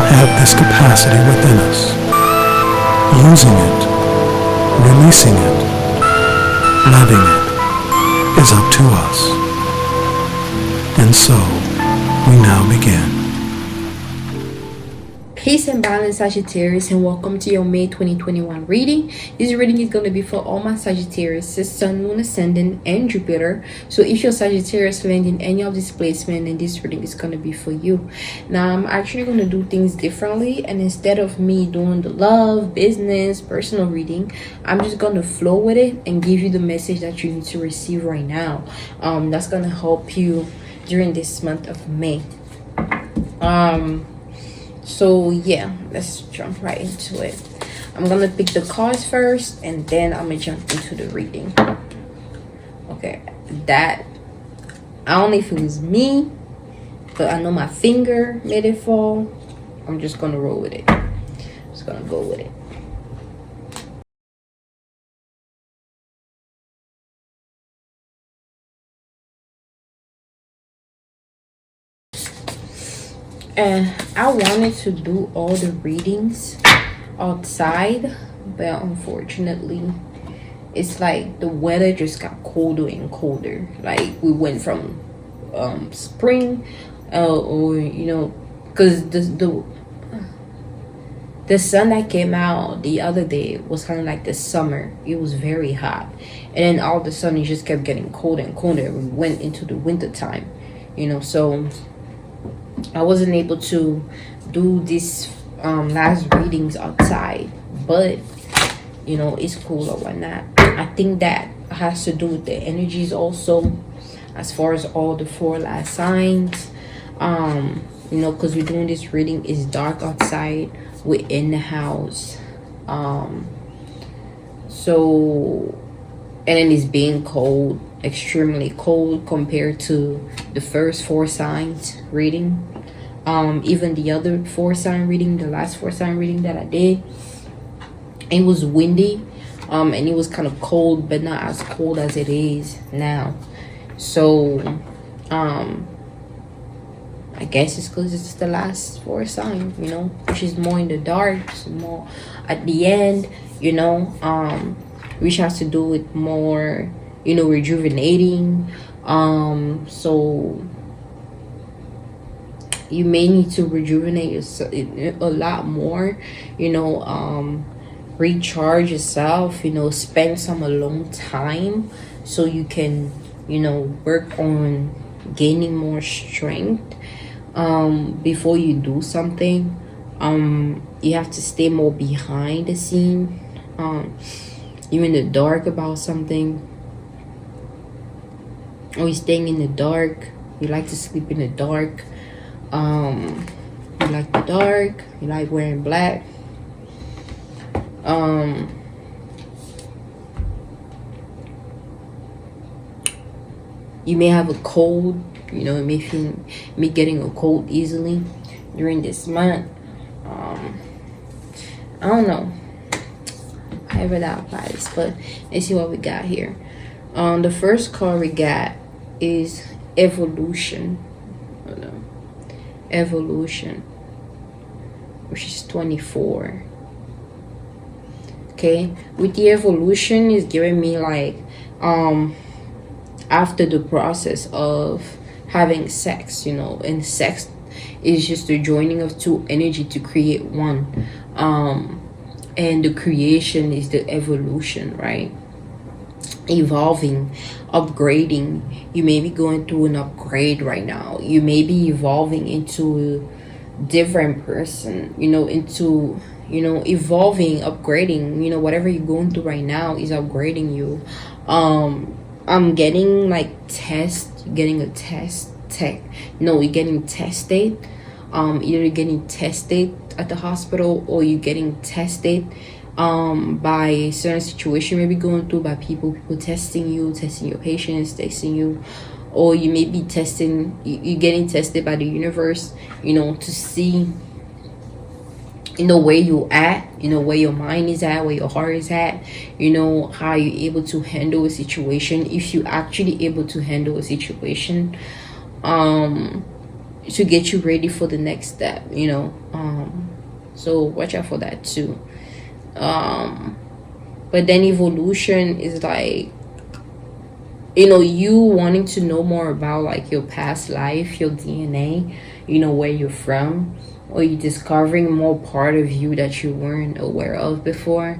have this capacity within us. Using it, releasing it, letting it is up to us. And so, we now begin. Peace and balance, Sagittarius, and welcome to your May 2021 reading. This reading is going to be for all my Sagittarius, Sun, Moon, Ascendant, and Jupiter. So if your Sagittarius land in any of this placement, then this reading is going to be for you. Now, I'm actually going to do things differently, and instead of me doing the love, business, personal reading, I'm just going to flow with it and give you the message that you need to receive right now. That's going to help you during this month of May. So yeah, let's jump right into it. I'm gonna pick the cards first, and then I'm gonna jump into the reading. Okay, that I don't know if it was me, but I know my finger made it fall. I'm just gonna roll with it. Just gonna go with it. And I wanted to do all the readings outside, but unfortunately it's like the weather just got colder and colder. Like we went from spring or you know, because the sun that came out the other day was kind of like the summer. It was very hot, and then all of a sudden it just kept getting colder and colder. We went into the winter time, you know, so I wasn't able to do this last readings outside, but you know, it's cool or whatnot. I think that has to do with the energies also, as far as all the 4 last signs. You know, because we're doing this reading, it's dark outside, we're in the house, so, and then it's being cold, extremely cold compared to the first 4 signs reading. Even the other 4 sign reading, the last 4 sign reading that I did, it was windy, and it was kind of cold, but not as cold as it is now. So I guess it's because it's the last 4 sign, you know, which is more in the dark, so more at the end, you know, which has to do with more, you know, rejuvenating. So you may need to rejuvenate yourself a lot more, you know, recharge yourself, you know, spend some alone time so you can, you know, work on gaining more strength before you do something. You have to stay more behind the scene. You're in the dark about something, or you're staying in the dark. You like to sleep in the dark. You like the dark, you like wearing black. You may have a cold, you know, it may feel me getting a cold easily during this month. I don't know, however that applies, but let's see what we got here. The first card we got is evolution. Evolution, which is 24. Okay, with the evolution is giving me like after the process of having sex, you know, and sex is just the joining of 2 energy to create 1, and the creation is the evolution, right? Evolving, upgrading. You may be going through an upgrade right now. You may be evolving into a different person, you know, into, you know, evolving, upgrading, you know, whatever you're going through right now is upgrading you. I'm getting like getting a test tech. No, you're getting tested. Either getting tested at the hospital, or you're getting tested by a certain situation maybe going through, by people testing you, testing your patients, testing you, or you may be you're getting tested by the universe, you know, to see, you know, where you at, you know, where your mind is at, where your heart is at, you know, how you're able to handle a situation, if you actually able to handle a situation. to get you ready for the next step, you know. So watch out for that too. But then evolution is like, you know, you wanting to know more about like your past life, your DNA, you know, where you're from, or you discovering more part of you that you weren't aware of before.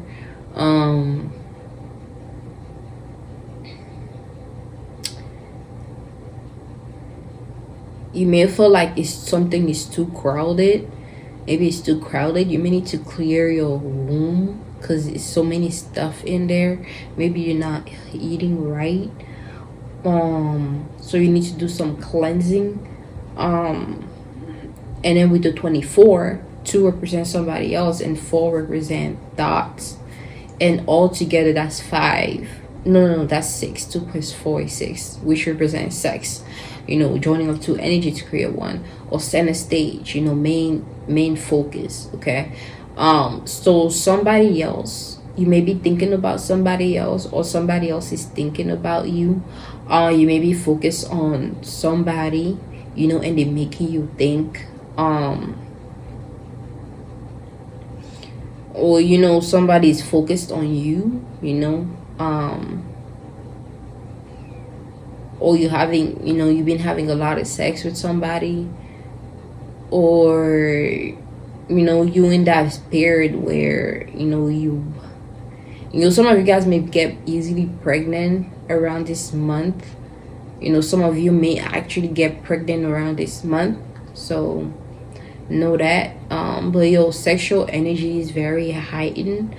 You may feel like it's something is too crowded. Maybe it's too crowded. You may need to clear your room because it's so many stuff in there. Maybe you're not eating right. So you need to do some cleansing. And then with the 24, 2 represent somebody else and 4 represent thoughts, and all together that's 5. No, that's 6. 2 plus 4 is 6, which represents sex, you know, joining of 2 energy to create 1, or center stage, you know, main focus. Okay. So somebody else, you may be thinking about somebody else, or somebody else is thinking about you. You may be focused on somebody, you know, and they're making you think. Or, you know, somebody's focused on you, you know. Or you've been having a lot of sex with somebody, or, you know, you in that period where, you know, some of you guys may get easily pregnant around this month. You know, some of you may actually get pregnant around this month, so know that. But your sexual energy is very heightened,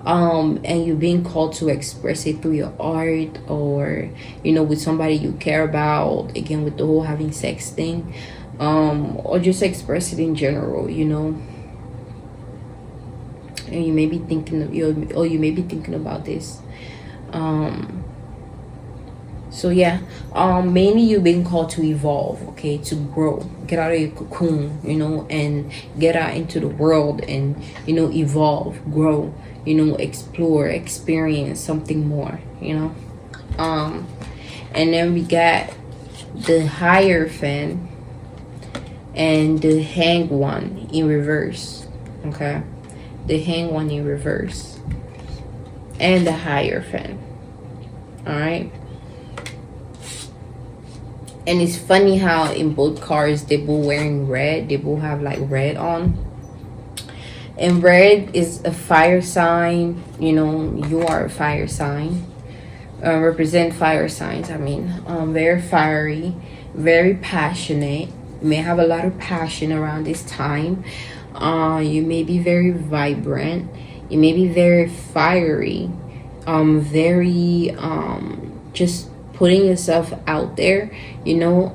and you're being called to express it through your art, or, you know, with somebody you care about, again with the whole having sex thing, or just express it in general, you know. And you may be thinking about this. So yeah, mainly you're being called to evolve, okay, to grow, get out of your cocoon, you know, and get out into the world, and, you know, evolve, grow, you know, explore, experience something more, you know. And then we got the Hierophant and the Hanged One in reverse. Okay, the Hanged One in reverse and the Hierophant. All right. And it's funny how in both cards they both wearing red. They both have like red on. And red is a fire sign. You know, you are a fire sign. Represent fire signs. I mean, very fiery, very passionate. You may have a lot of passion around this time. You may be very vibrant. You may be very fiery. Very just putting yourself out there, you know.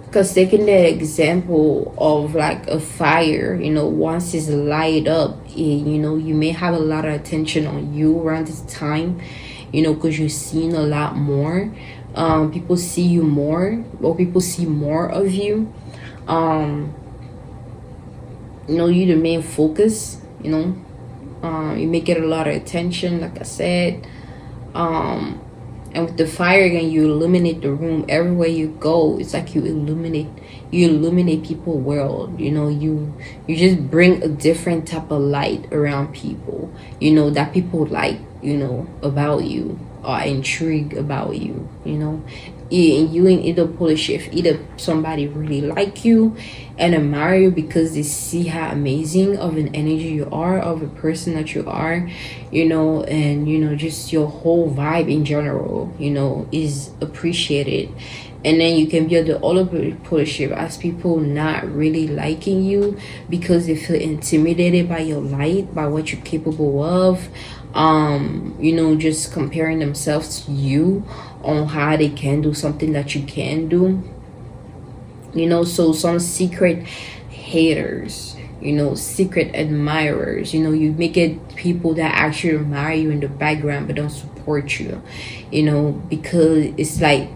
Because taking the example of like a fire, you know, once it's light up, you know, you may have a lot of attention on you around this time, you know, because you're seeing a lot more. People see you more, or people see more of you. You know, you're the main focus, you know. You may get a lot of attention, like I said. And with the fire again, you illuminate the room. Everywhere you go, it's like you illuminate people's world, you know. You just bring a different type of light around people, you know, that people like, you know, about you, are intrigued about you, you know. You in either pull a shift, either somebody really like you and admire you because they see how amazing of an energy you are, of a person that you are, you know, and, you know, just your whole vibe in general, you know, is appreciated. And then you can be the other pull a shift as people not really liking you because they feel intimidated by your light, by what you're capable of, you know, just comparing themselves to you on how they can do something that you can do, you know. So some secret haters, you know, secret admirers, you know, you make it people that actually admire you in the background but don't support you, you know, because it's like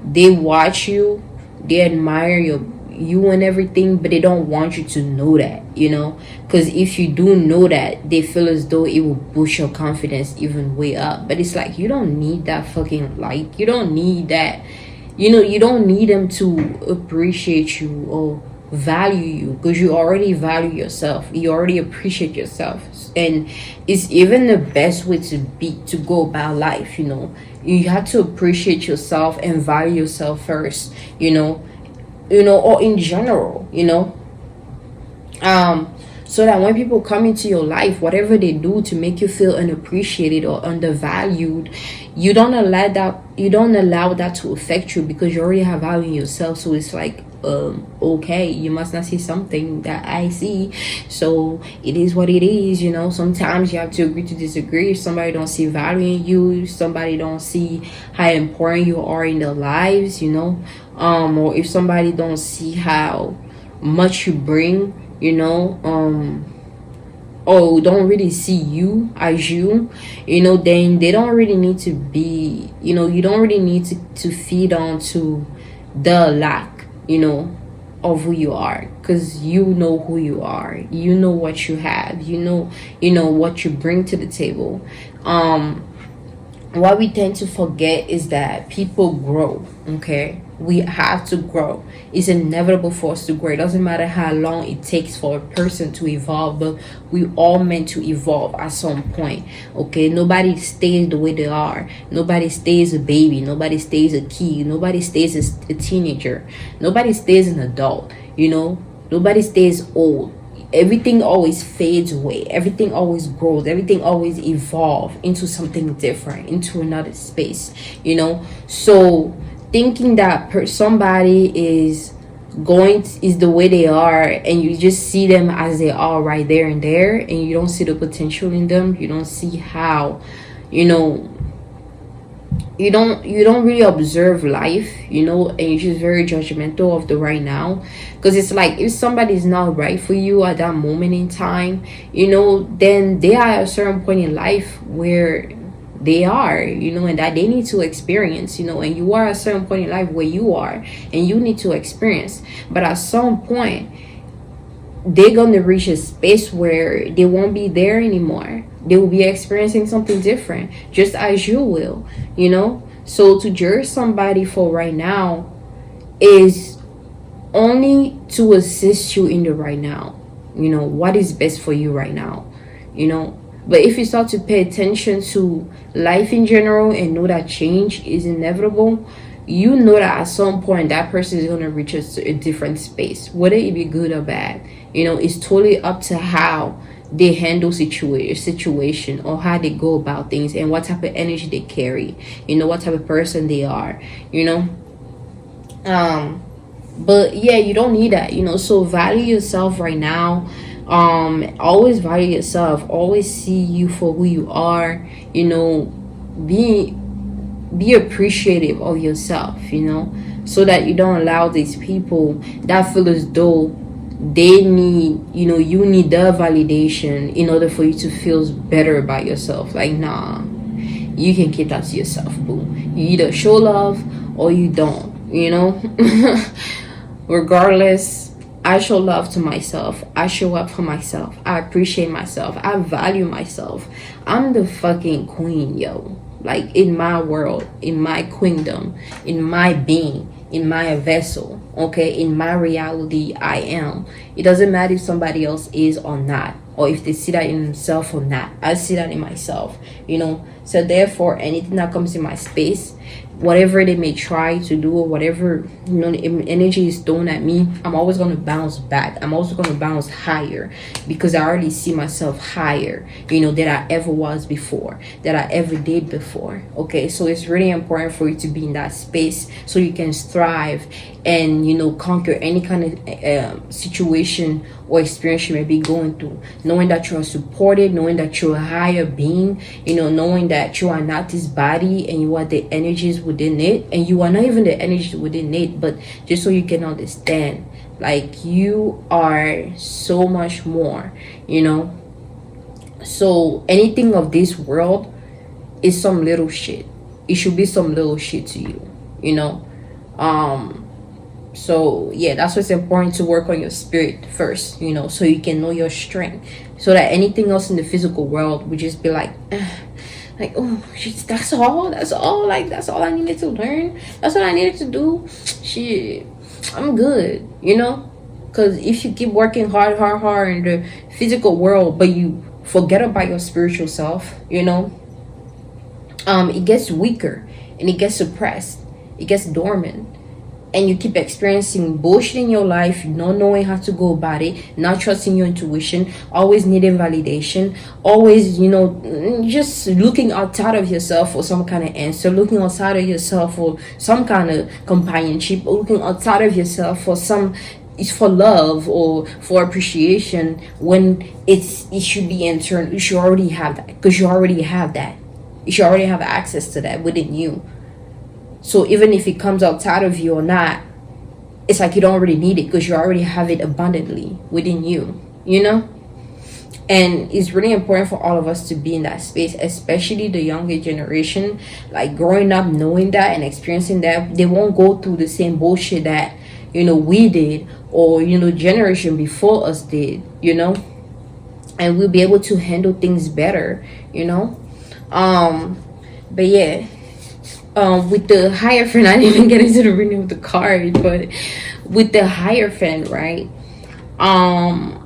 they watch you, they admire you and everything, but they don't want you to know that, you know, because if you do know that, they feel as though it will boost your confidence even way up. But it's like, you don't need that fucking light, you don't need that, You don't need them to appreciate you or value you, because you already value yourself, you already appreciate yourself. And it's even the best way to go about life. You have to appreciate yourself and value yourself first, or in general, so that when people come into your life, whatever they do to make you feel unappreciated or undervalued, you don't allow that to affect you, because you already have value in yourself. So it's like, okay, you must not see something that I see, so it is what it is. Sometimes you have to agree to disagree. If somebody don't see value in you, somebody don't see how important you are in their lives, or if somebody don't see how much you bring, or don't really see you as you, then they don't really need to be, you don't really need to feed on to the lack, of who you are, because you know who you are, you know what you have, you know what you bring to the table. What we tend to forget is that people grow. Okay, we have to grow. It's inevitable for us to grow. It doesn't matter how long it takes for a person to evolve, but we all meant to evolve at some point. Okay, nobody stays the way they are. Nobody stays a baby, nobody stays a kid, nobody stays a teenager, nobody stays an adult. Nobody stays old. Everything always fades away, everything always grows, everything always evolves into something different, into another space. So thinking that somebody is the way they are, and you just see them as they are right there and there, and you don't see the potential in them, you don't see how, you don't really observe life, and you're just very judgmental of the right now. Because it's like, if somebody's not right for you at that moment in time, then they are at a certain point in life where they are, and that they need to experience, and you are at a certain point in life where you are, and you need to experience. But at some point, they're going to reach a space where they won't be there anymore. They will be experiencing something different, just as you will, So to judge somebody for right now is only to assist you in the right now, what is best for you right now, But if you start to pay attention to life in general and know that change is inevitable, that at some point that person is going to reach a different space, whether it be good or bad. It's totally up to how they handle situation, or how they go about things, and what type of energy they carry, what type of person they are, but yeah, you don't need that, so value yourself right now. Always value yourself, always see you for who you are, be appreciative of yourself, so that you don't allow these people that feel as though they need, you need their validation in order for you to feel better about yourself. Like, nah, you can keep that to yourself, boo. You either show love or you don't, regardless. I show love to myself, I show up for myself, I appreciate myself, I value myself. I'm the fucking queen, yo. Like, in my world, in my queendom, in my being, in my vessel, okay, in my reality, I am. It doesn't matter if somebody else is or not, or if they see that in themselves or not. I see that in myself, so therefore anything that comes in my space, whatever they may try to do, or whatever energy is thrown at me, I'm always going to bounce back. I'm also going to bounce higher, because I already see myself higher, than I ever was before, that I ever did before. Okay, so it's really important for you to be in that space so you can thrive and conquer any kind of situation or experience you may be going through, knowing that you are supported, knowing that you're a higher being, knowing that you are not this body and you are the energies within it, and you are not even the energy within it, but just so you can understand, like, you are so much more, so anything of this world is some little shit. It should be some little shit to you, so yeah, that's what's important, to work on your spirit first, so you can know your strength, so that anything else in the physical world would just be like, Like, oh, that's all, like, that's all I needed to learn, that's all I needed to do. Shit, I'm good, because if you keep working hard in the physical world, but you forget about your spiritual self, it gets weaker, and it gets suppressed, it gets dormant, and you keep experiencing bullshit in your life, not knowing how to go about it, not trusting your intuition, always needing validation, always, just looking outside of yourself for some kind of answer, looking outside of yourself for some kind of companionship, looking outside of yourself for love or for appreciation, when it should be internal. You should already have that, because you already have that. You should already have access to that within you. So even if it comes outside of you or not, it's like you don't really need it, because you already have it abundantly within you, And it's really important for all of us to be in that space, especially the younger generation. Like, growing up knowing that and experiencing that, they won't go through the same bullshit that, we did, or, generation before us did, And we'll be able to handle things better, But yeah. With the Hierophant, I didn't even get into the reading of the card, but with the Hierophant, right?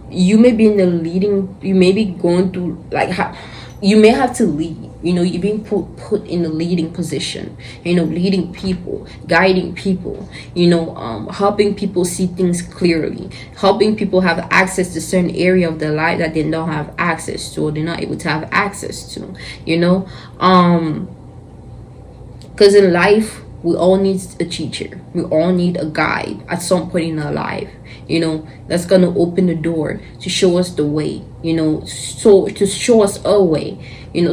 You may be you may be going through, you may have to lead. You're being put in a leading position. Leading people, guiding people. Helping people see things clearly, helping people have access to certain area of their life that they don't have access to, or they're not able to have access to. Because in life, we all need a teacher. We all need a guide at some point in our life, that's going to open the door to show us the way, so to show us a way,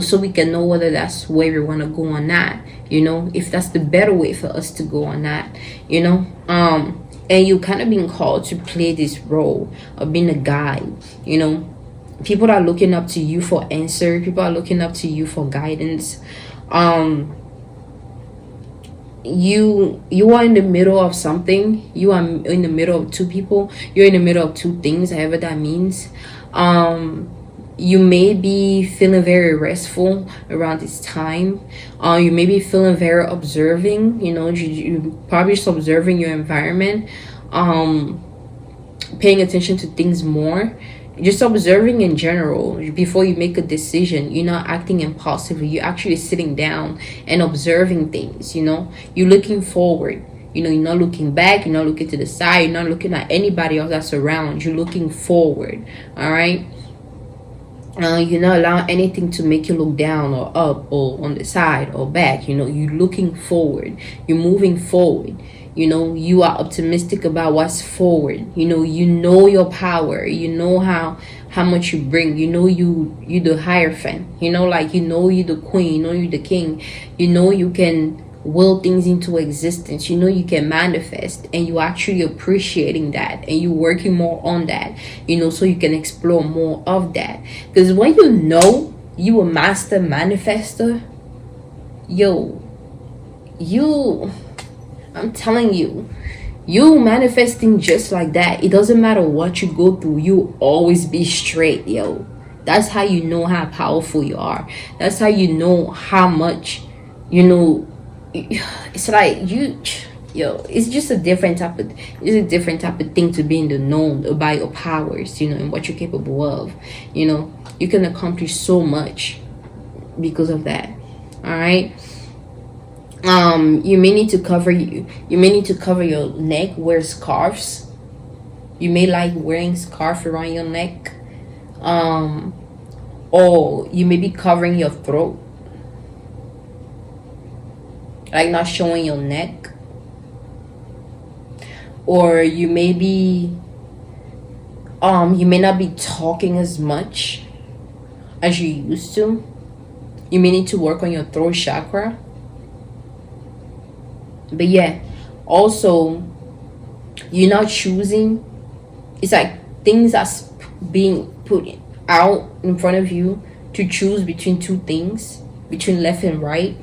so we can know whether that's where we want to go on that, if that's the better way for us to go on that, and you kind of being called to play this role of being a guide, people are looking up to you for answer. People are looking up to you for guidance. You are in the middle of something. You are in the middle of two people. You're in the middle of two things, however that means. You may be feeling very restful around this time. You may be feeling very observing. You probably just observing your environment, paying attention to things more, just observing in general before you make a decision. You're not acting impulsively. You're actually sitting down and observing things. You're looking forward. You're not looking back. You're not looking to the side. You're not looking at anybody else that's around. You're looking forward. All right. You're not allowing anything to make you look down or up or on the side or back. You're looking forward. You're moving forward. You are optimistic about what's forward. You know your power. You know how much you bring. You the Hierophant. You the queen. You the king. You can will things into existence. You can manifest, and you actually appreciating that, and you working more on that, so you can explore more of that. Because when you a master manifester, I'm telling you, you manifesting just like that. It doesn't matter what you go through, you always be straight, That's how you know how powerful you are. That's how you know how much, it's like it's just a different type of thing to be in the know about your powers, and what you're capable of. You can accomplish so much because of that. All right. You may need to cover your neck, wear scarves. You may like wearing scarf around your neck, or you may be covering your throat, like not showing your neck. Or you may not be talking as much as you used to. You may need to work on your throat chakra. But yeah, also, you're not choosing. It's like things are being put out in front of you to choose between two things, between left and right,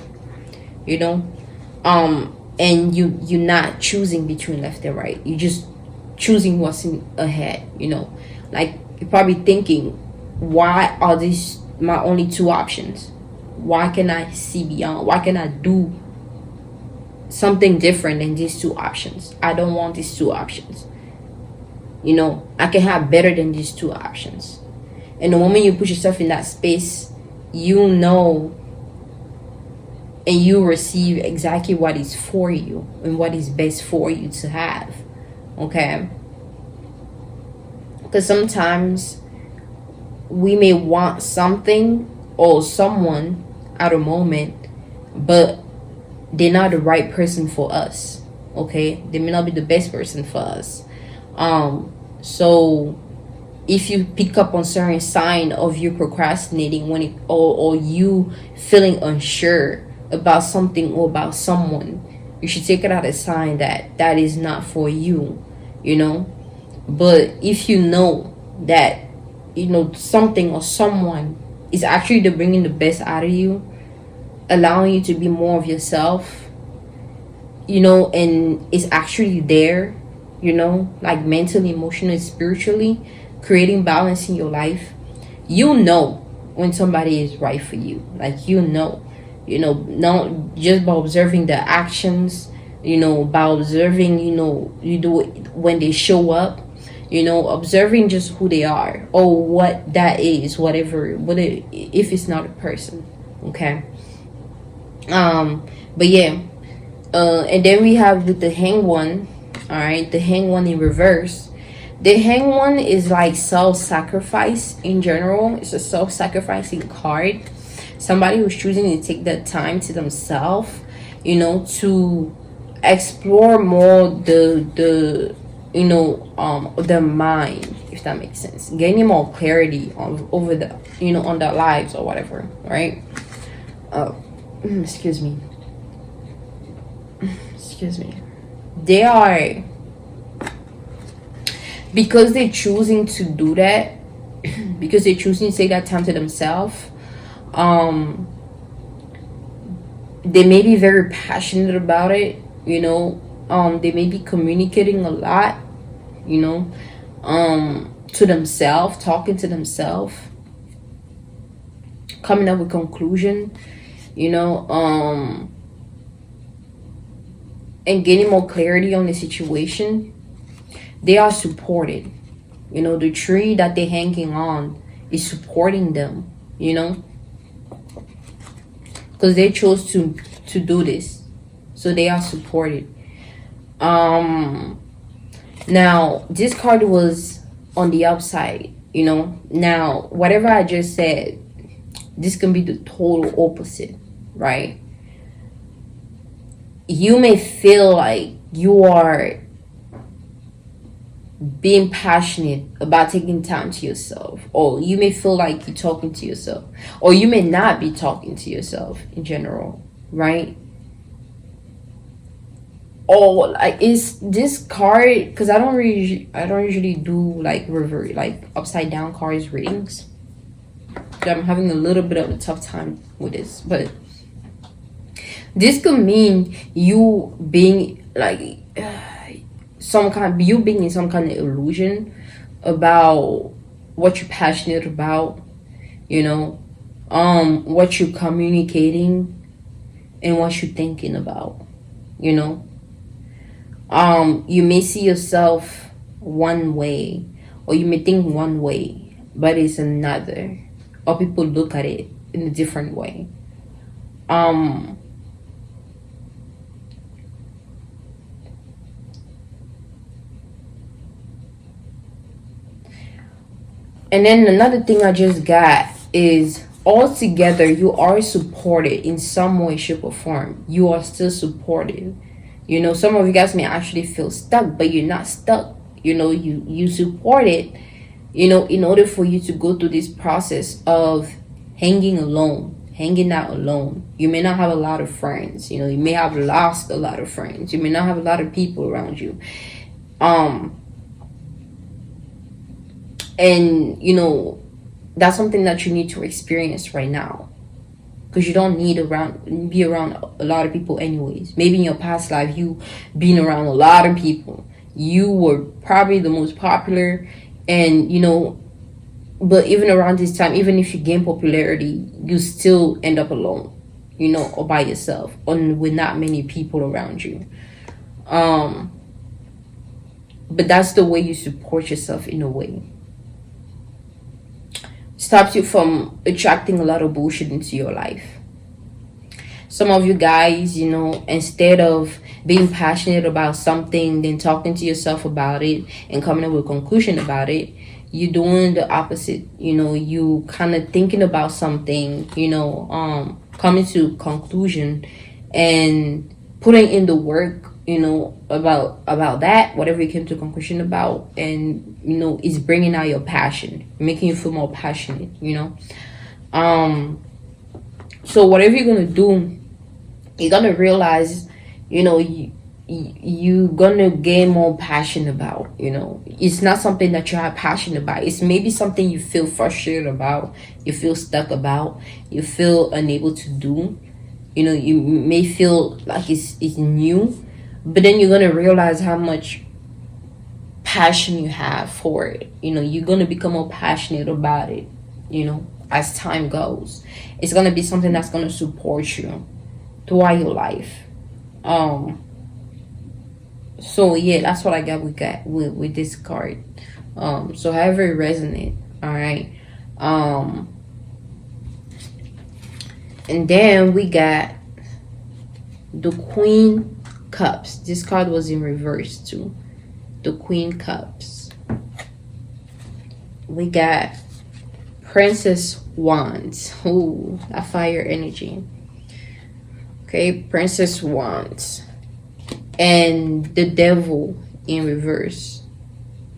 and you're not choosing between left and right. You're just choosing what's in ahead. Like, you're probably thinking, why are these my only two options? Why can I see beyond? Why can I do something different than these two options? I don't want these two options. I can have better than these two options. And the moment you put yourself in that space, you know, and you receive exactly what is for you and what is best for you to have. Okay? Because sometimes we may want something or someone at a moment, but they're not the right person for us. Okay? They may not be the best person for us. So if you pick up on certain sign of you procrastinating when it, or you feeling unsure about something or about someone, you should take it as a sign that that is not for you. But if you know that something or someone is actually bringing the best out of you, allowing you to be more of yourself, and it's actually there, like mentally, emotionally, spiritually, creating balance in your life, when somebody is right for you. Like, not just by observing the actions, by observing, you do it when they show up, observing just who they are or what that is, if it's not a person. Okay. But yeah, and then we have with the hang one. All right, the hang one in reverse. The hang one is like self-sacrifice in general. It's a self-sacrificing card. Somebody who's choosing to take that time to themselves, to explore more the mind, if that makes sense. Gaining more clarity over on their lives or whatever, right? Excuse me. They are, because they're choosing to do that, because they're choosing to take that time to themselves, they may be very passionate about it, they may be communicating a lot, to themselves, talking to themselves, coming up with conclusion, and gaining more clarity on the situation. They are supported. The tree that they're hanging on is supporting them, because they chose to do this. So they are supported. Now, this card was on the upside, Now, whatever I just said, this can be the total opposite, right? You may feel like you are being passionate about taking time to yourself, or you may feel like you're talking to yourself, or you may not be talking to yourself in general, right? Or like, is this card, because I don't usually do like upside down cards readings. So I'm having a little bit of a tough time with this, but this could mean you being like you being in some kind of illusion about what you're passionate about, what you're communicating and what you're thinking about, you may see yourself one way, or you may think one way, but it's another, or people look at it in a different way. And then another thing I just got is, altogether you are supported in some way, shape, or form. You are still supported. Some of you guys may actually feel stuck, but you're not stuck. You support it, in order for you to go through this process of hanging out alone. You may not have a lot of friends. You may have lost a lot of friends. You may not have a lot of people around you. And that's something that you need to experience right now, because you don't need be around a lot of people anyways. Maybe in your past life you been around a lot of people, you were probably the most popular, and But even around this time, even if you gain popularity, you still end up alone, or by yourself, or with not many people around you. um but that's the way you support yourself, in a way. Stops you from attracting a lot of bullshit into your life. Some of you guys, instead of being passionate about something, then talking to yourself about it and coming up with a conclusion about it, you're doing the opposite. You kind of thinking about something, coming to conclusion and putting in the work, about that, whatever you came to a conclusion about, and it's bringing out your passion, making you feel more passionate. Um so whatever you're gonna do, you're gonna realize, you're gonna gain more passion about. It's not something that you have passion about. It's maybe something you feel frustrated about, you feel stuck about, you feel unable to do. You may feel like it's new, but then you're gonna realize how much passion you have for it. You're gonna become more passionate about it, as time goes. It's gonna be something that's gonna support you throughout your life. So yeah, that's what I got with this card. So however it resonate. All right. And then we got the Queen Cups. This card was in reverse too. The Queen Cups. We got Princess Wands. Ooh, that fire energy. Okay, Princess Wands. And the Devil in reverse.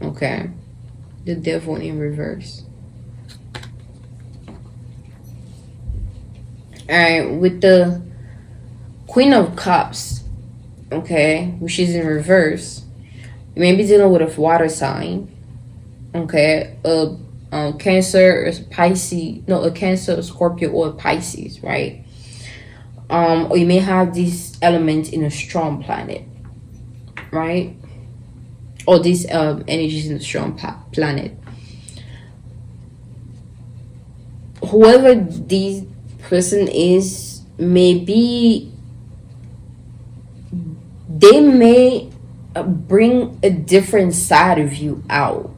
Okay. The Devil in reverse. Alright, with the Queen of Cups, okay, which is in reverse, you may be dealing with a water sign, okay, a Cancer, a Pisces, no, a Cancer, a Scorpio, or a Pisces, right? Or you may have these elements in a strong planet, right? Or these energies in a strong planet. Whoever this person is, maybe they may bring a different side of you out,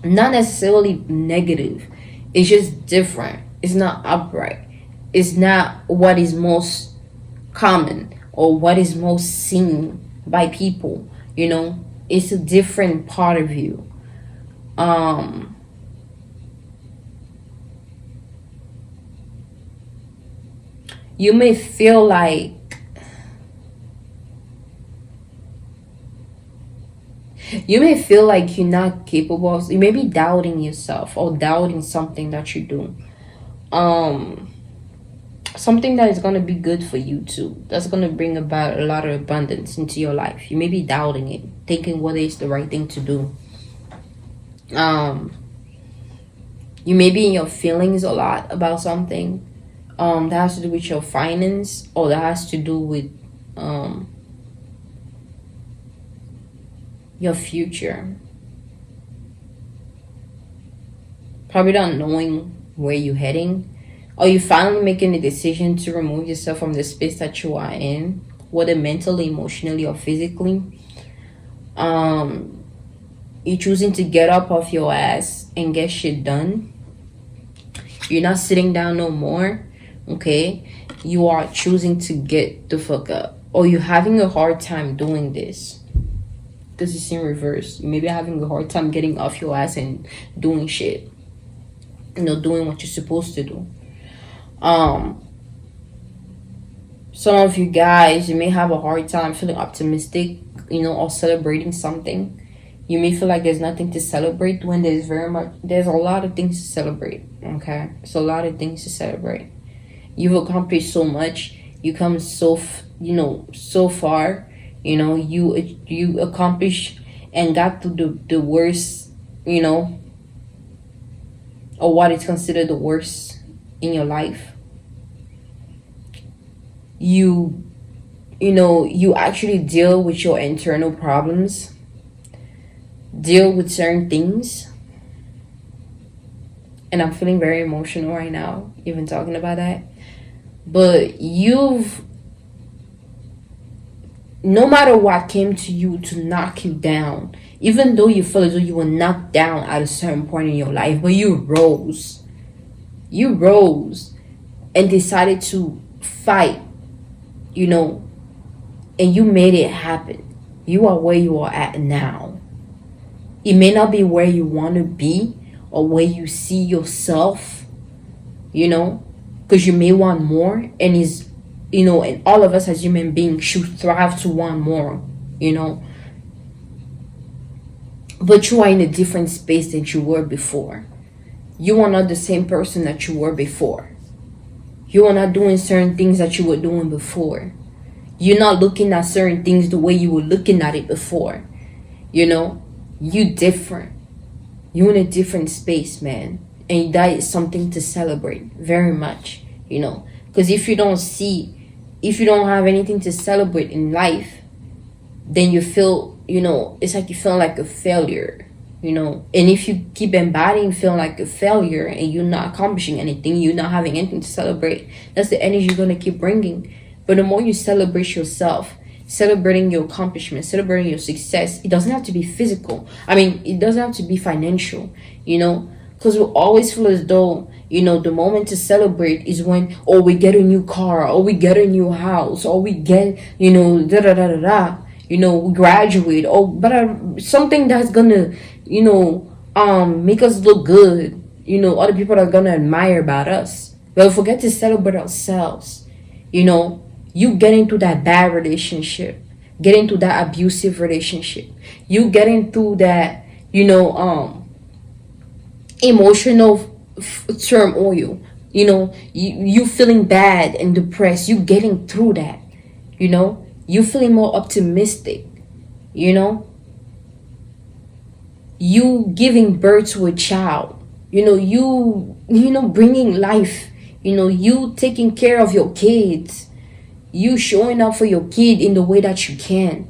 not necessarily negative. It's just different. It's not upright. It's not what is most common or what is most seen by people. It's a different part of you. You may feel like you're not capable of, you may be doubting yourself or doubting something that you do. Something that is going to be good for you too, that's going to bring about a lot of abundance into your life. You may be doubting it, thinking what is the right thing to do. You may be in your feelings a lot about something that has to do with your finance, or that has to do with your future. Probably not knowing where you're heading, or you finally making a decision to remove yourself from the space that you are in, whether mentally, emotionally, or physically. You're choosing to get up off your ass and get shit done. You're not sitting down no more. Okay, you are choosing to get the fuck up, or you're having a hard time doing this. This is in reverse. You may be having a hard time getting off your ass and doing shit, doing what you're supposed to do. Some of you guys, you may have a hard time feeling optimistic, or celebrating something. You may feel like there's nothing to celebrate, when there's a lot of things to celebrate. Okay, it's a lot of things to celebrate. You've accomplished so much. You come so so far. You accomplished and got to the worst, or what is considered the worst in your life. You actually deal with your internal problems. deal with certain things. And I'm feeling very emotional right now, even talking about that. But no matter what came to you to knock you down, even though you feel as though you were knocked down at a certain point in your life, but you rose. You rose and decided to fight, and you made it happen. You are where you are at now. It may not be where you want to be or where you see yourself, because you may want more, and and all of us as human beings should thrive to want more, but you are in a different space than you were before. You are not the same person that you were before. You are not doing certain things that you were doing before. You're not looking at certain things the way you were looking at it before. You different. You're in a different space, man. And that is something to celebrate very much, because if you don't have anything to celebrate in life, then you feel, it's like you feel like a failure, and if you keep embodying feeling like a failure and you're not accomplishing anything, you're not having anything to celebrate, that's the energy you're going to keep bringing. But the more you celebrate yourself, celebrating your accomplishments, celebrating your success, it doesn't have to be physical. It doesn't have to be financial, because we always feel as though, the moment to celebrate is when, we get a new car, or we get a new house, or we get, da da da da da, we graduate, but something that's gonna, make us look good, other people are gonna admire about us. But we forget to celebrate ourselves, You get into that bad relationship, get into that abusive relationship, you get into that, emotional turmoil, you feeling bad and depressed, you getting through that, you feeling more optimistic, you giving birth to a child, you bringing life, you taking care of your kids, you showing up for your kid in the way that you can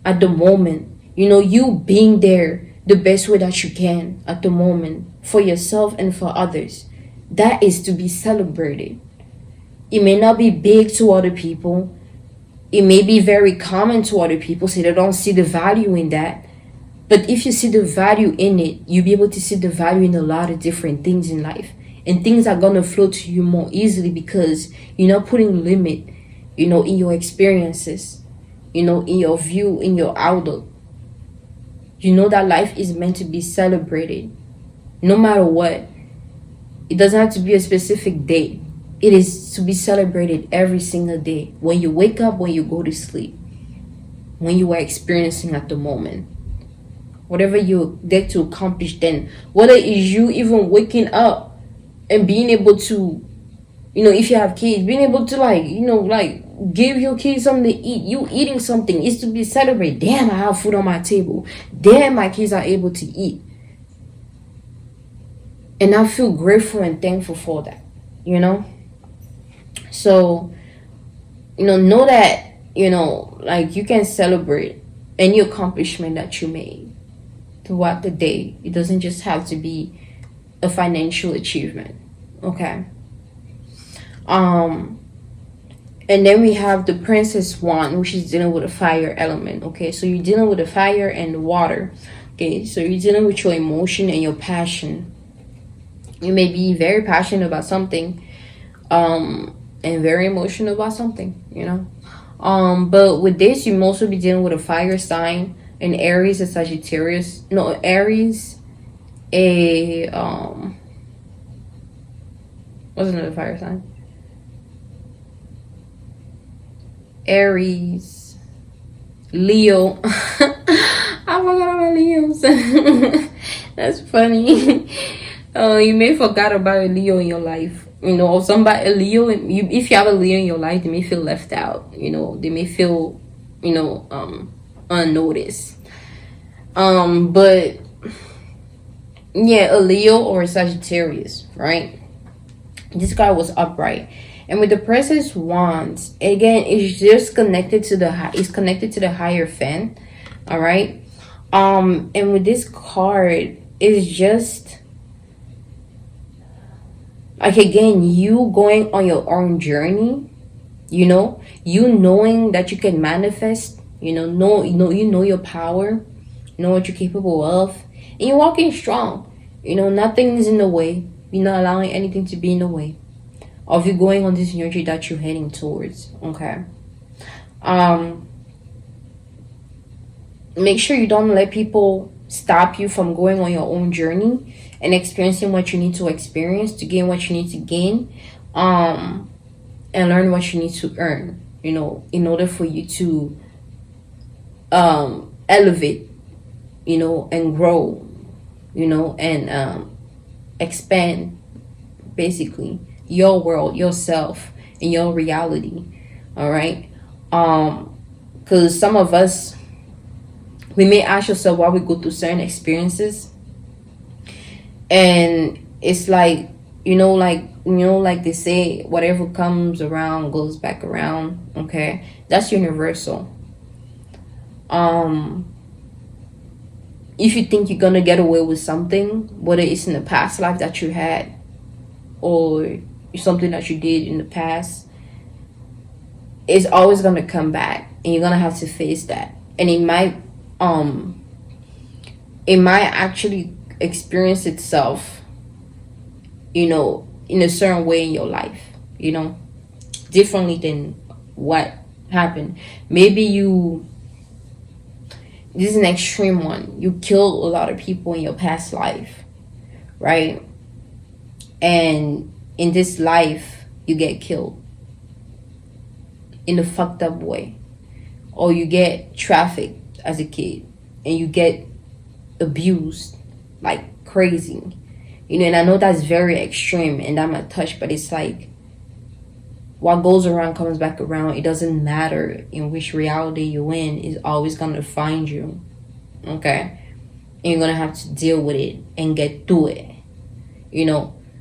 at the moment, you being there the best way that you can at the moment for yourself and for others. That is to be celebrated. It may not be big to other people. It may be very common to other people, so they don't see the value in that. But if you see the value in it, you'll be able to see the value in a lot of different things in life. And things are going to flow to you more easily because you're not putting limit, in your experiences, in your view, in your outlook. That life is meant to be celebrated no matter what. It doesn't have to be a specific day. It is to be celebrated every single day. When you wake up, when you go to sleep, when you are experiencing at the moment. Whatever you get to accomplish then. Whether it's you even waking up and being able to, if you have kids, being able to give your kids something to eat. You eating something is to be celebrated. Damn, I have food on my table. Damn, my kids are able to eat. And I feel grateful and thankful for that, So, know that, you can celebrate any accomplishment that you made throughout the day. It doesn't just have to be a financial achievement, okay? And then we have the Princess Wand, which is dealing with a fire element, okay? So you're dealing with the fire and the water, okay? So you're dealing with your emotion and your passion. You may be very passionate about something, and very emotional about something, But with this, you may also be dealing with a fire sign, an Aries, a Sagittarius. No, Aries, what's another fire sign? Aries, Leo. I forgot about Leos. That's funny. You may forgot about a Leo in your life. Or somebody, a Leo. If you have a Leo in your life, they may feel left out. They may feel, unnoticed. But yeah, a Leo or a Sagittarius, right? This guy was upright. And with the Princess Wands, again, it's just connected to the higher fan, all right? And with this card, it's just like, again, you going on your own journey, you knowing that you can manifest, you know your power, you know what you're capable of, and you're walking strong. Nothing's in the way. You're not allowing anything to be in the way of you going on this energy that you're heading towards. Okay. Make sure you don't let people stop you from going on your own journey and experiencing what you need to experience to gain what you need to gain, and learn what you need to earn, in order for you to elevate, and grow, and expand, basically, your world, yourself, and your reality. All right. Because some of us, we may ask yourself why we go through certain experiences, and it's like, like they say, whatever comes around goes back around. Okay, that's universal. If you think you're gonna get away with something, whether it's in the past life that you had, or something that you did in the past, it's always gonna come back, and you're gonna have to face that. And it might actually experience itself, in a certain way in your life, differently than what happened. Maybe this is an extreme one. You killed a lot of people in your past life, right? And in this life, you get killed in a fucked up way. Or you get trafficked as a kid, and you get abused like crazy. And I know that's very extreme and that might touch, but it's like, what goes around comes back around. It doesn't matter in which reality you're in, is always gonna find you. Okay? And you're gonna have to deal with it and get through it.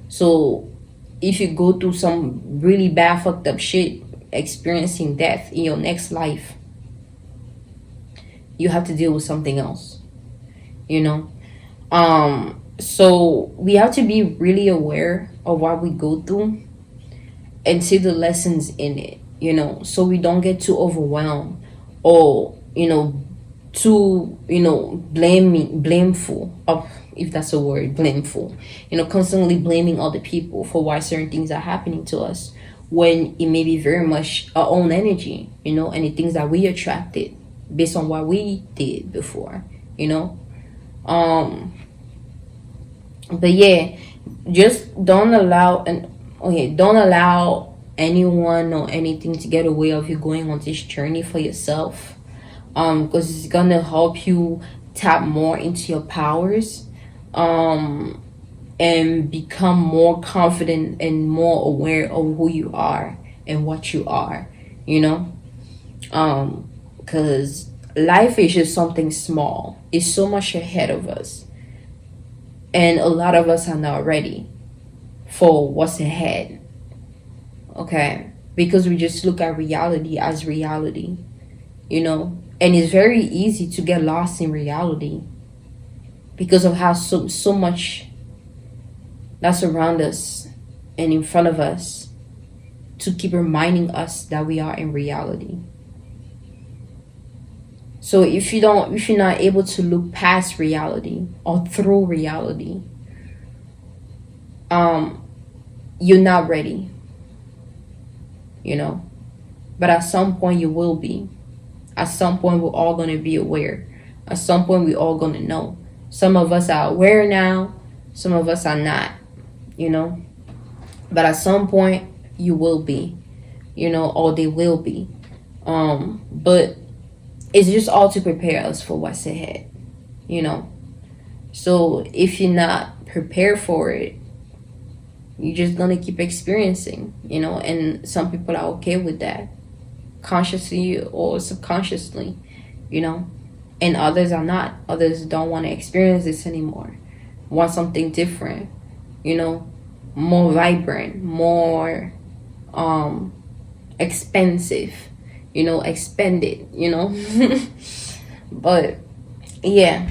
So if you go through some really bad fucked up shit, experiencing death in your next life, you have to deal with something else. So we have to be really aware of what we go through and see the lessons in it, so we don't get too overwhelmed, or too blameful, of, if that's a word, blameful, constantly blaming other people for why certain things are happening to us, when it may be very much our own energy, and the things that we attracted based on what we did before. But yeah, just don't allow anyone or anything to get away of you going on this journey for yourself, because it's gonna help you tap more into your powers, and become more confident and more aware of who you are and what you are, because life is just something small. It's so much ahead of us, and a lot of us are not ready for what's ahead. Okay, because we just look at reality as reality, and it's very easy to get lost in reality because of how so much that's around us and in front of us to keep reminding us that we are in reality. So if you're not able to look past reality or through reality, you're not ready, but at some point you will be. At some point we're all going to be aware. At some point we're all going to know. Some of us are aware now, some of us are not, but at some point you will be, or they will be. But it's just all to prepare us for what's ahead, So if you're not prepared for it, you're just gonna keep experiencing, and some people are okay with that, consciously or subconsciously, and others are not. Others don't want to experience this anymore, want something different, more vibrant, more expensive, expended, but yeah,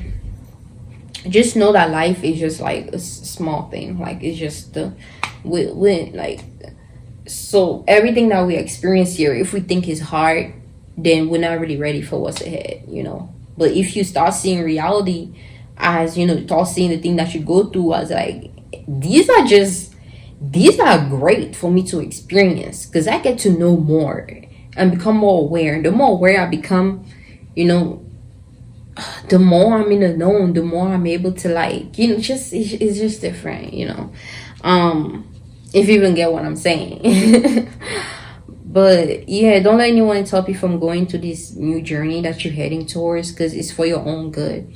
just know that life is just like a small thing. Like it's just the we like, so everything that we experience here, if we think is hard, then we're not really ready for what's ahead, you know. But if you start seeing reality as, you know, start seeing the thing that you go through as like, these are just, these are great for me to experience, because I get to know more and become more aware. And the more aware I become, you know, the more I'm in the known, the more I'm able to, like, you know, just it's just different, you know. If you even get what I'm saying. But yeah, don't let anyone stop you from going to this new journey that you're heading towards, because it's for your own good.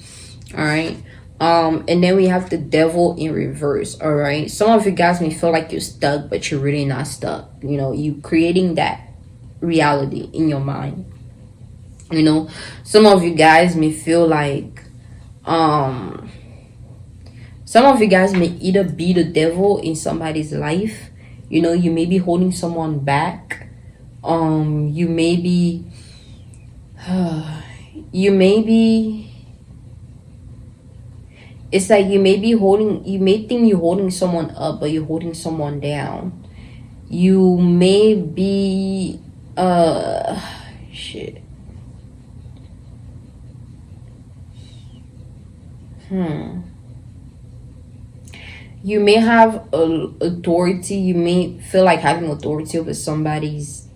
All right. And then we have the devil in reverse. All right, some of you guys may feel like you're stuck, but you're really not stuck. You know, you creating that reality in your mind. You know, some of you guys may feel like some of you guys may either be the devil in somebody's life. You know, you may be holding someone back. You may be you may be, it's like you may be holding, you may think you're holding someone up, but you're holding someone down. You may be shit. You may have authority. You may feel like having authority over somebody's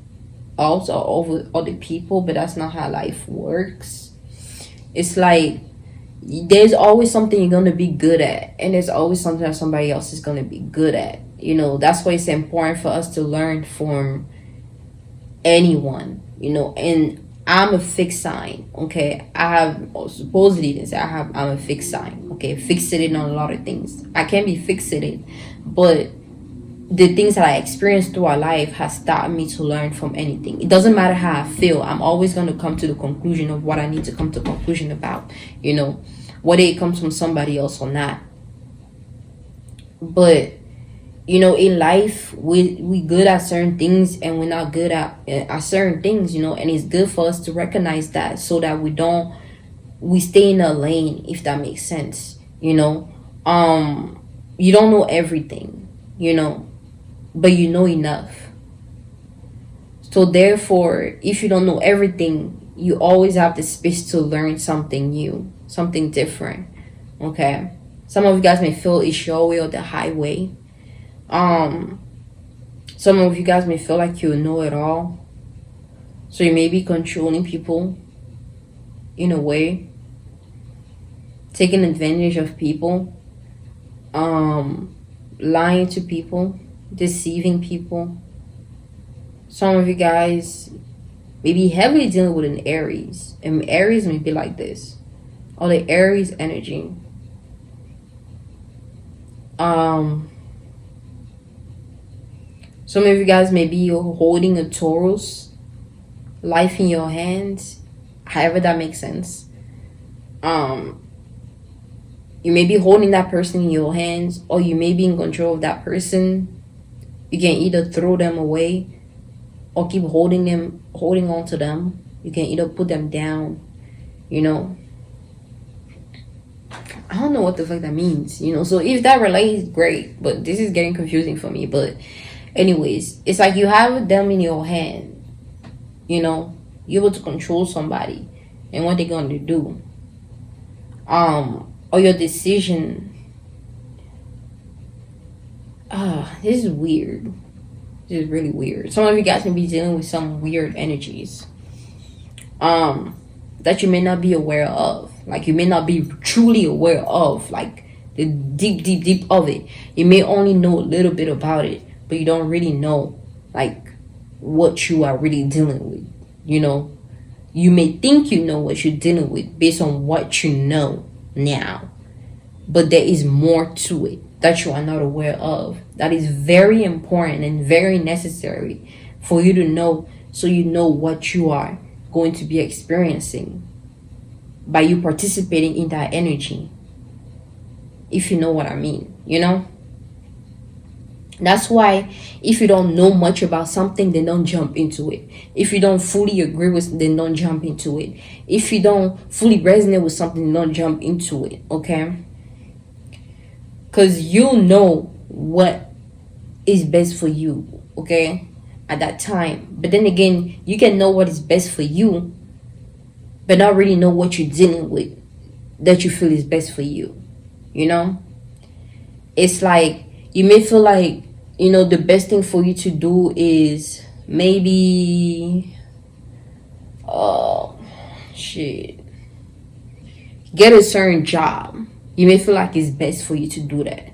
else or over other people, but that's not how life works. It's like there's always something you're gonna be good at, and there's always something that somebody else is gonna be good at. You know, that's why it's important for us to learn from anyone. You know, and I'm a fixed sign. Okay, I have supposedly they say I'm a fixed sign. Okay, fixated on a lot of things. I can be fixated, but the things that I experienced through our life has taught me to learn from anything. It doesn't matter how I feel. I'm always going to come to the conclusion of what I need to come to a conclusion about, you know, whether it comes from somebody else or not. But, you know, in life, we good at certain things and we're not good at certain things, you know, and it's good for us to recognize that so that we stay in a lane, if that makes sense, you know. You don't know everything, you know, but you know enough. So therefore, if you don't know everything, you always have the space to learn something new, something different. Okay, some of you guys may feel it's your way or the highway. Some of you guys may feel like you know it all, so you may be controlling people in a way, taking advantage of people, lying to people, deceiving people. Some of you guys may be heavily dealing with an Aries, and Aries may be like this, or the Aries energy. Some of you guys may be holding a Taurus life in your hands, however that makes sense. You may be holding that person in your hands, or you may be in control of that person. You can either throw them away or keep holding on to them. You can either put them down, you know. I don't know what the fuck that means, you know. So if that relates, great, but this is getting confusing for me. But anyways, it's like you have them in your hand, you know. You're able to control somebody and what they're going to do. Or your decision. This is weird. This is really weird. Some of you guys may be dealing with some weird energies that you may not be aware of. Like you may not be truly aware of, like the deep of it. You may only know a little bit about it, but you don't really know like what you are really dealing with. You know, you may think you know what you're dealing with based on what you know now, but there is more to it that you are not aware of. That is very important and very necessary for you to know, so you know what you are going to be experiencing by you participating in that energy, if you know what I mean, you know. That's why if you don't know much about something, then don't jump into it. If you don't fully agree with, then don't jump into it. If you don't fully resonate with something, don't jump into it. Okay? Because you know what is best for you. Okay? At that time. But then again, you can know what is best for you, but not really know what you're dealing with that you feel is best for you. You know? It's like you may feel like, you know, the best thing for you to do is maybe shit, get a certain job. You may feel like it's best for you to do that.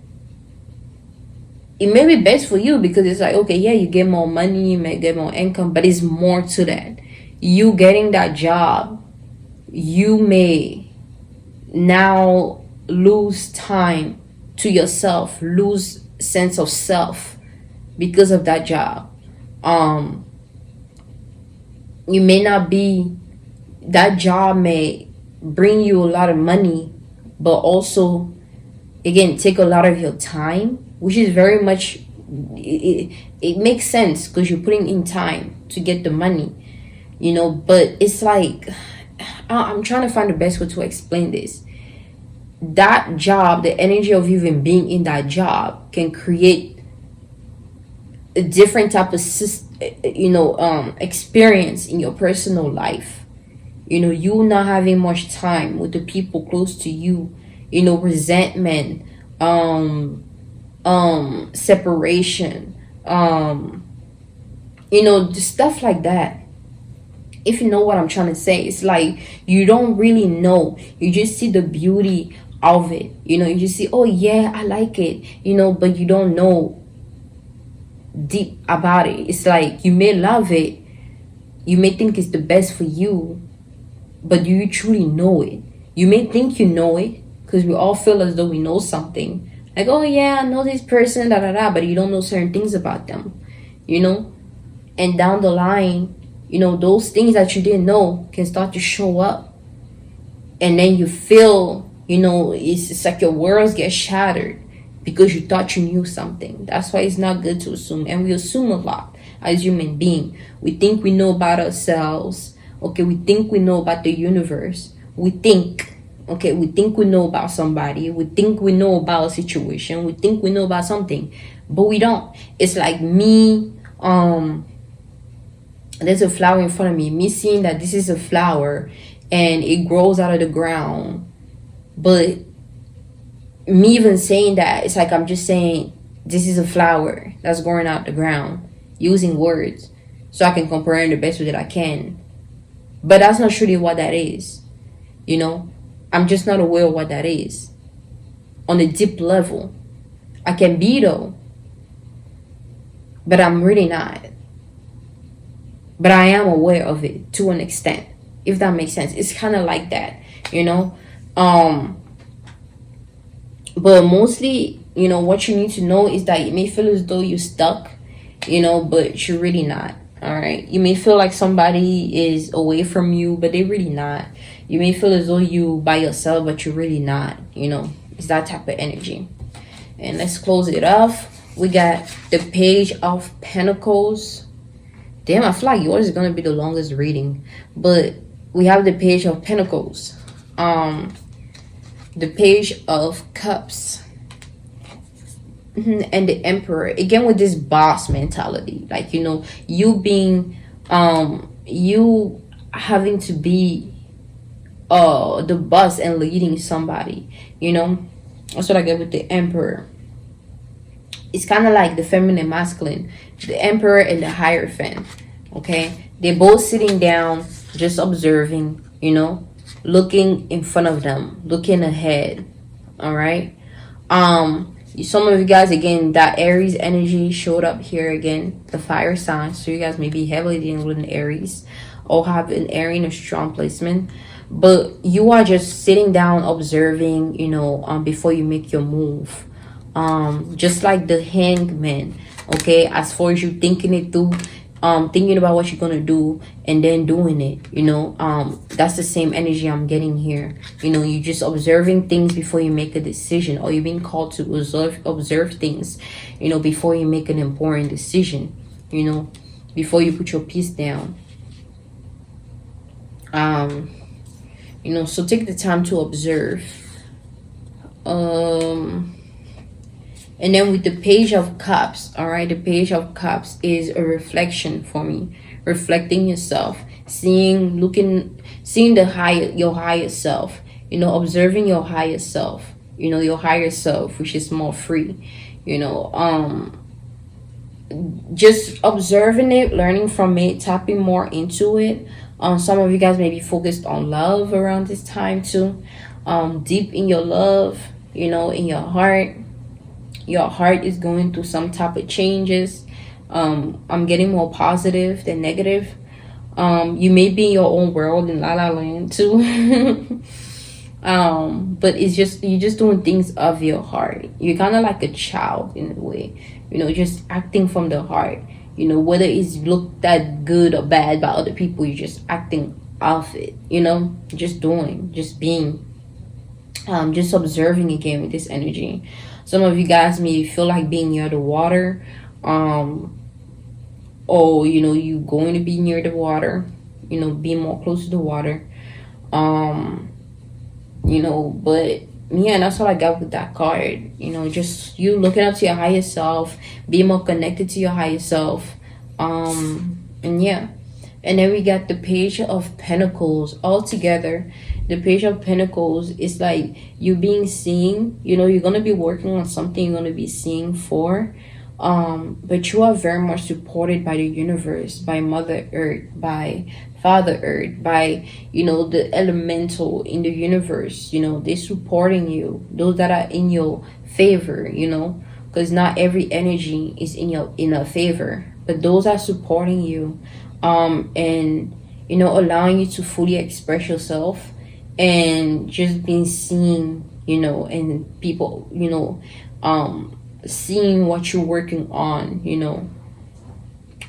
It may be best for you because it's like, okay, yeah, you get more money, you may get more income, but it's more to that. You getting that job, you may now lose time to yourself, lose sense of self because of that job. You may not be, that job may bring you a lot of money, but also again take a lot of your time, which is very much, it makes sense because you're putting in time to get the money, you know. But it's like, I'm trying to find the best way to explain this. That job, the energy of even being in that job can create a different type of experience in your personal life. You know, you not having much time with the people close to you, you know, resentment, separation, you know, stuff like that. If you know what I'm trying to say, it's like you don't really know, you just see the beauty of it, you know, you just see, oh yeah, I like it, you know, but you don't know deep about it. It's like you may love it, you may think it's the best for you, but do you truly know it? You may think you know it because we all feel as though we know something, like, oh yeah, I know this person, da da da, but you don't know certain things about them, you know. And down the line, you know, those things that you didn't know can start to show up, and then you feel, you know, it's like your worlds get shattered because you thought you knew something. That's why it's not good to assume, and we assume a lot as human beings. We think we know about ourselves. Okay, we think we know about the universe. We think we know about somebody. We think we know about a situation. We think we know about something, but we don't. It's like me, there's a flower in front of me seeing that this is a flower and it grows out of the ground, but me even saying that, it's like I'm just saying this is a flower that's growing out the ground, using words so I can compare it the best way that I can. But that's not truly what that is, you know. I'm just not aware of what that is on a deep level. I can be though, but I'm really not. But I am aware of it to an extent, if that makes sense. It's kind of like that, you know. But mostly, you know, what you need to know is that you may feel as though you're stuck, you know, but you're really not. All right, you may feel like somebody is away from you, but they're really not. You may feel as though you by yourself, but you're really not, you know. It's that type of energy. And let's close it off. We got the Page of Pentacles. Damn, I feel like yours is gonna be the longest reading, but we have the Page of Pentacles, the Page of Cups, and the Emperor. Again, with this boss mentality, like, you know, you being, you having to be the boss and leading somebody, you know. That's what I get with the Emperor. It's kind of like the feminine masculine, the Emperor and the Hierophant. Okay, they're both sitting down, just observing, you know, looking in front of them, looking ahead. All right. Some of you guys, again, that Aries energy showed up here again, the fire sign. So you guys may be heavily dealing with an Aries or have an Aries in a strong placement, but you are just sitting down observing, you know, before you make your move. Just like the Hangman. Okay, as far as you thinking it through, thinking about what you're gonna do and then doing it, that's the same energy I'm getting here. You're just observing things before you make a decision, or you're being called to observe things, before you make an important decision, before you put your piece down. So take the time to observe. And then with the Page of Cups, all right, the Page of Cups is a reflection for me, reflecting yourself, seeing your higher self, observing your higher self, your higher self, which is more free, just observing it, learning from it, tapping more into it. Some of you guys may be focused on love around this time too. Deep in your love, in your heart. Your heart is going through some type of changes. I'm getting more positive than negative. You may be in your own world in La La Land too. But you're just doing things of your heart. You're kind of like a child in a way, just acting from the heart. Whether it's looked that good or bad by other people, you're just acting off it, just doing, just being, just observing again with this energy. Some of you guys may feel like being near the water, or you going to be near the water, being more close to the water, but yeah, that's what I got with that card. Just you looking up to your higher self, being more connected to your higher self, and yeah. And then we got the Page of Pentacles all together. The Page of Pentacles is like you being seen. You're going to be working on something you're going to be seeing for. But you are very much supported by the universe, by Mother Earth, by Father Earth, by, the elemental in the universe. They're supporting you. Those that are in your favor, because not every energy is in your favor. But those are supporting you. And allowing you to fully express yourself and just being seen, and people, seeing what you're working on,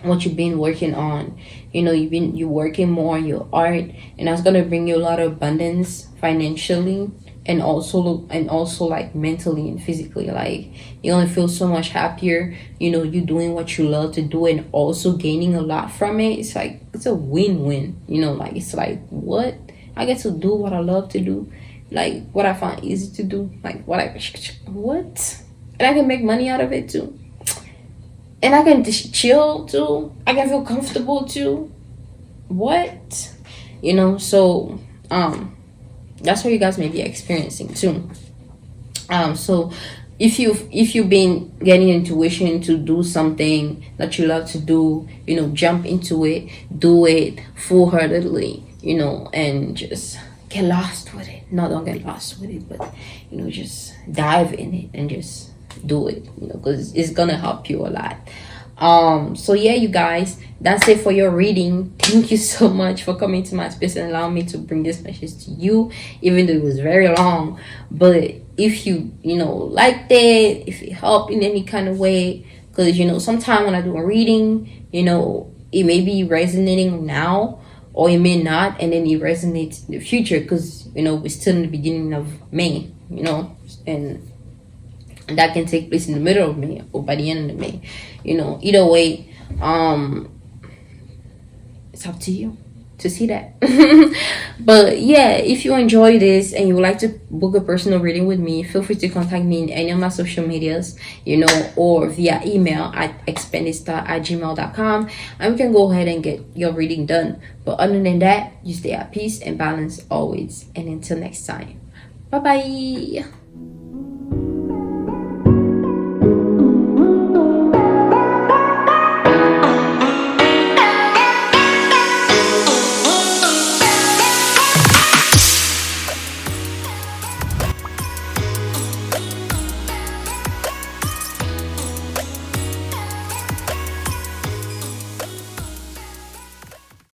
what you've been working on. You're working more on your art, and that's gonna bring you a lot of abundance financially, and also like mentally and physically. Like you're gonna feel so much happier, you're doing what you love to do and also gaining a lot from it. It's like it's a win-win, like it's like, what, I get to do what I love to do, like what I find easy to do, like what and I can make money out of it too, and I can just chill too, I can feel comfortable too. What, so that's what you guys may be experiencing too. So if you've been getting intuition to do something that you love to do, jump into it, do it full-heartedly, and just get lost with it. No, don't get lost with it, but just dive in it and just do it, because it's gonna help you a lot. So yeah, you guys, that's it for your reading. Thank you so much for coming to my space and allowing me to bring this message to you, even though it was very long. But if you liked it, if it helped in any kind of way, because sometimes when I do a reading, it may be resonating now or it may not, and then it resonates in the future, because we're still in the beginning of May, and that can take place in the middle of May or by the end of May. Either way, it's up to you to see that. But yeah, if you enjoy this and you would like to book a personal reading with me, feel free to contact me in any of my social medias, or via email at expanditstar@gmail.com, and we can go ahead and get your reading done. But other than that, you stay at peace and balance always. And until next time, bye bye.